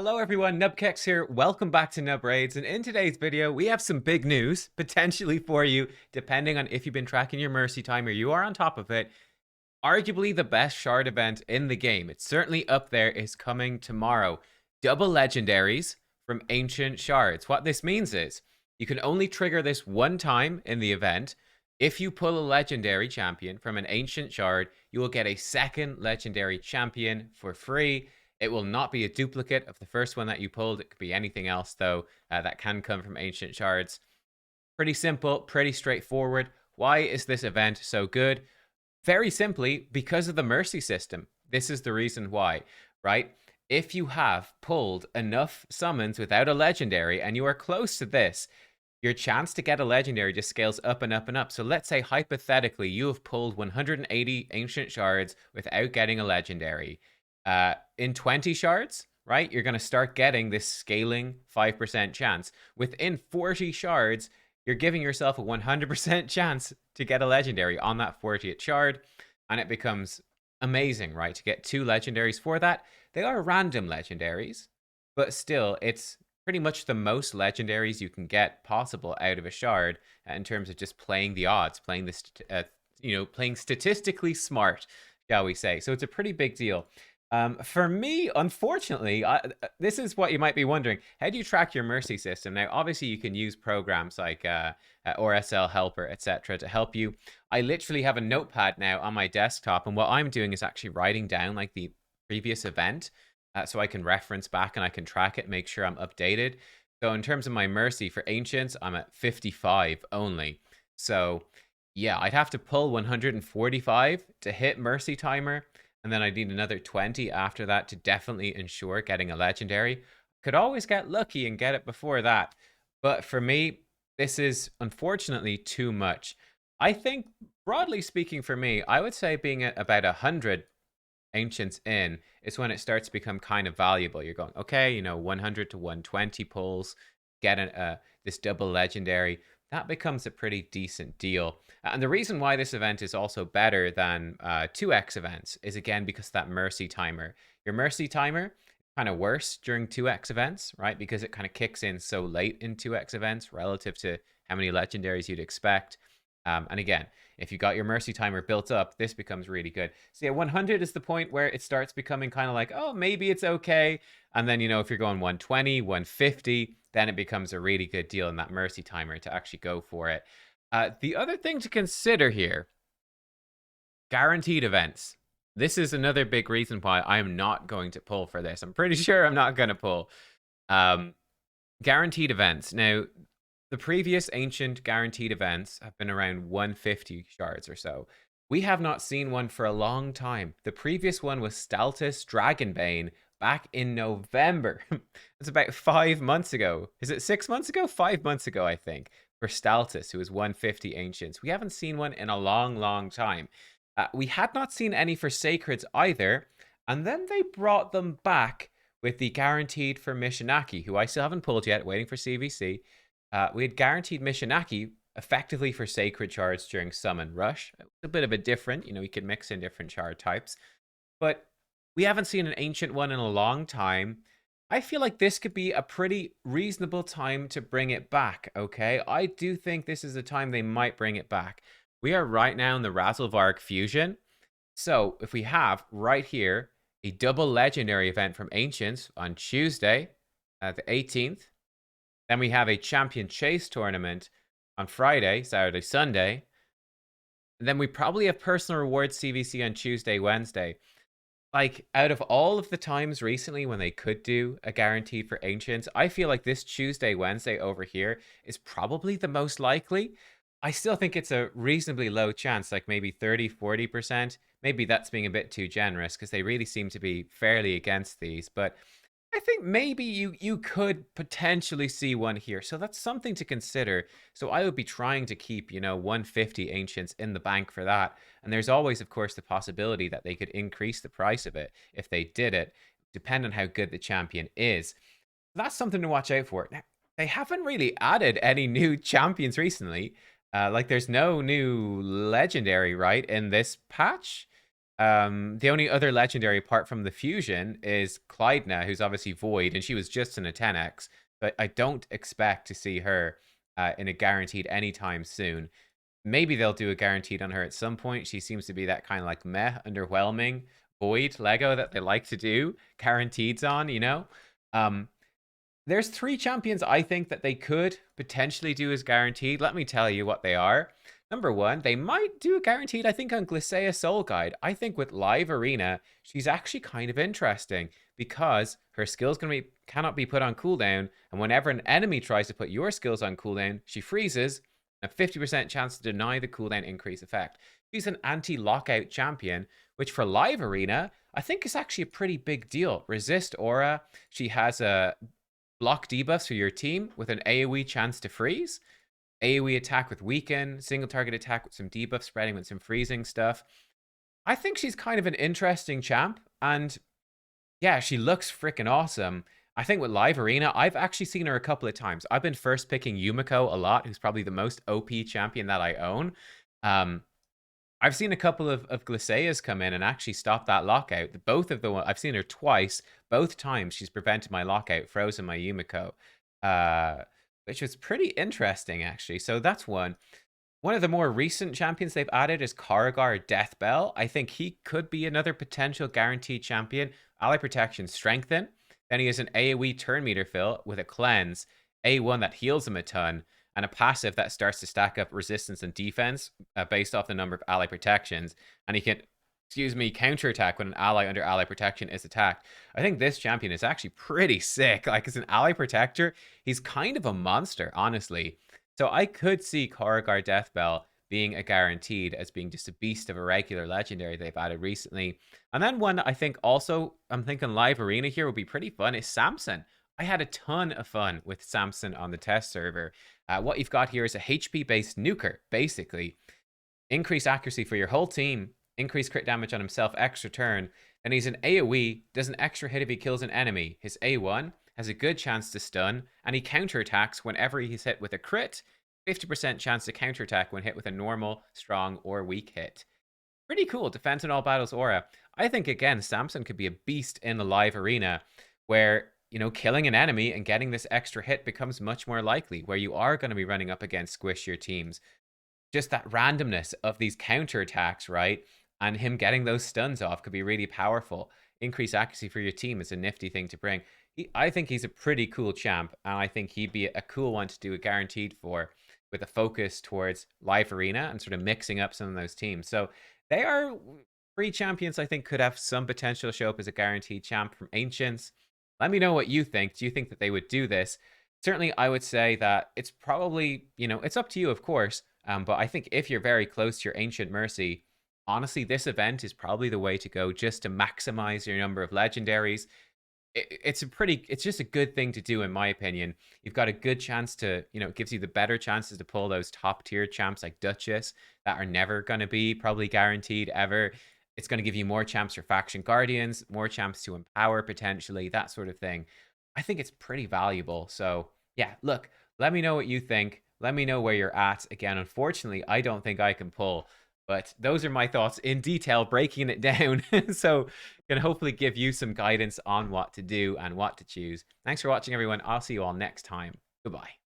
Hello everyone, nubkeks here. Welcome back to Nub Raids, and in today's video, we have some big news potentially for you, depending on if you've been tracking your Mercy timer. You are on top of it. Arguably the best shard event in the game. It's certainly up there. Is coming tomorrow. Double legendaries from ancient shards. What this means is you can only trigger this one time in the event. If you pull a legendary champion from an ancient shard, you will get a second legendary champion for free. It will not be a duplicate of the first one that you pulled. It could be anything else, though, that can come from ancient shards. Pretty simple, pretty straightforward. Why is this event so good? Very simply, because of the Mercy system. This is the reason why, right? If you have pulled enough summons without a legendary and you are close to this, your chance to get a legendary just scales up and up and up. So let's say, hypothetically, you have pulled 180 ancient shards without getting a legendary. In 20 shards, right, you're going to start getting this scaling 5% chance. Within 40 shards, you're giving yourself a 100% chance to get a legendary on that 40th shard, and it becomes amazing, right, to get 2 legendaries for that. They are random legendaries, but still, it's pretty much the most legendaries you can get possible out of a shard in terms of just playing the odds, playing this, playing statistically smart, shall we say. So it's a pretty big deal. For me, unfortunately, this is what you might be wondering. How do you track your Mercy system? Now, obviously, you can use programs like RSL Helper, etc. to help you. I literally have a notepad now on my desktop, and what I'm doing is actually writing down like the previous event so I can reference back and I can track it, make sure I'm updated. So in terms of my Mercy for Ancients, I'm at 55 only. So yeah, I'd have to pull 145 to hit Mercy timer. And then I need another 20 after that to definitely ensure getting a legendary. Could always get lucky and get it before that. But for me, this is unfortunately too much. I think, broadly speaking for me, I would say being at about 100 ancients in is when it starts to become kind of valuable. You're going, okay, 100 to 120 pulls, get this double legendary. That becomes a pretty decent deal. And the reason why this event is also better than 2x events is, again, because of that Mercy timer. Your Mercy timer is kind of worse during 2x events, right? Because it kind of kicks in so late in 2x events relative to how many legendaries you'd expect. And again, if you got your Mercy timer built up, this becomes really good. So yeah, 100 is the point where it starts becoming kind of like, oh, maybe it's okay. And then, if you're going 120, 150, then it becomes a really good deal in that Mercy timer to actually go for it. The other thing to consider here, guaranteed events. This is another big reason why I'm not going to pull for this. I'm pretty sure I'm not going to pull. Guaranteed events. Now, the previous ancient guaranteed events have been around 150 shards or so. We have not seen one for a long time. The previous one was Staltus Dragonbane back in November. It's about 5 months ago. Is it 6 months ago? 5 months ago, I think, for Staltus, who was 150 ancients. We haven't seen one in a long, long time. We had not seen any for Sacreds either, and then they brought them back with the guaranteed for Mishinaki, who I still haven't pulled yet, waiting for CVC. We had guaranteed Mishinaki effectively for Sacred Shards during Summon Rush. It was a bit of a different, you could mix in different shard types. But we haven't seen an ancient one in a long time. I feel like this could be a pretty reasonable time to bring it back, okay? I do think this is the time they might bring it back. We are right now in the Razzlevarg Fusion. So if we have right here a double legendary event from Ancients on Tuesday, the 18th, then we have a Champion Chase tournament on Friday, Saturday, Sunday. And then we probably have personal rewards CVC on Tuesday, Wednesday. Like, out of all of the times recently when they could do a guaranteed for Ancients, I feel like this Tuesday, Wednesday over here is probably the most likely. I still think it's a reasonably low chance, like maybe 30, 40%. Maybe that's being a bit too generous because they really seem to be fairly against these. But I think maybe you could potentially see one here. So that's something to consider. So I would be trying to keep, 150 Ancients in the bank for that. And there's always, of course, the possibility that they could increase the price of it if they did it, depending on how good the champion is. That's something to watch out for. Now, they haven't really added any new champions recently. Like, there's no new legendary, right, in this patch. The only other legendary apart from the fusion is Clydna, who's obviously Void, and she was just in a 10x. But I don't expect to see her in a guaranteed anytime soon. Maybe they'll do a guaranteed on her at some point. She seems to be that kind of like meh, underwhelming Void Lego that they like to do guaranteeds on, you know? Um, there's 3 champions I think that they could potentially do as guaranteed. Let me tell you what they are. Number 1, they might do a guaranteed, I think, on Glycea Soul Guide. I think with Live Arena, she's actually kind of interesting because her skills cannot be put on cooldown, and whenever an enemy tries to put your skills on cooldown, she freezes, a 50% chance to deny the cooldown increase effect. She's an anti-lockout champion, which for Live Arena, I think is actually a pretty big deal. Resist Aura, she has a block debuffs for your team with an AoE chance to freeze, AoE attack with weaken, single target attack with some debuff spreading with some freezing stuff. I think she's kind of an interesting champ, and yeah, she looks freaking awesome. I think with Live Arena, I've actually seen her a couple of times. I've been first picking Yumiko a lot, who's probably the most OP champion that I own. I've seen a couple of Glyceas come in and actually stop that lockout. Both of the I've seen her twice. Both times she's prevented my lockout, frozen my Yumiko, which was pretty interesting actually. So that's one. One of the more recent champions they've added is Karagar Deathbell. I think he could be another potential guaranteed champion. Ally protection strengthen. Then he has an AoE turn meter fill with a cleanse, A1 that heals him a ton, and a passive that starts to stack up resistance and defense based off the number of ally protections. And he can, counterattack when an ally under ally protection is attacked. I think this champion is actually pretty sick. Like, as an ally protector, he's kind of a monster, honestly. So I could see Karagar Deathbell being a guaranteed as being just a beast of a regular legendary they've added recently. And then one I think also, I'm thinking Live Arena here would be pretty fun, is Samson. I had a ton of fun with Samson on the test server. What you've got here is a HP-based nuker, basically. Increase accuracy for your whole team, increase crit damage on himself extra turn, and he's an AoE, does an extra hit if he kills an enemy. His A1 has a good chance to stun, and he counterattacks whenever he's hit with a crit, 50% chance to counterattack when hit with a normal, strong, or weak hit. Pretty cool, defense in all battles aura. I think, again, Samson could be a beast in the Live Arena, where, you know, killing an enemy and getting this extra hit becomes much more likely, where you are going to be running up against squishier teams. Just that randomness of these counterattacks, right? And him getting those stuns off could be really powerful. Increase accuracy for your team is a nifty thing to bring. I think he's a pretty cool champ, and I think he'd be a cool one to do a guaranteed for, with a focus towards Live Arena and sort of mixing up some of those teams. So they are 3 champions I think could have some potential to show up as a guaranteed champ from Ancients. Let me know what you think. Do you think that they would do this? Certainly, I would say that it's probably, you know, it's up to you, of course. But I think if you're very close to your Ancient Mercy, honestly, this event is probably the way to go just to maximize your number of legendaries. It's just a good thing to do, in my opinion. You've got a good chance to, you know, it gives you the better chances to pull those top tier champs like Duchess that are never going to be probably guaranteed ever. It's going to give you more champs for faction guardians, more champs to empower potentially, that sort of thing. I think it's pretty valuable. So yeah, look, let me know what you think. Let me know where you're at. Again, unfortunately, I don't think I can pull, but those are my thoughts in detail, breaking it down. So can hopefully give you some guidance on what to do and what to choose. Thanks for watching, everyone. I'll see you all next time. Goodbye.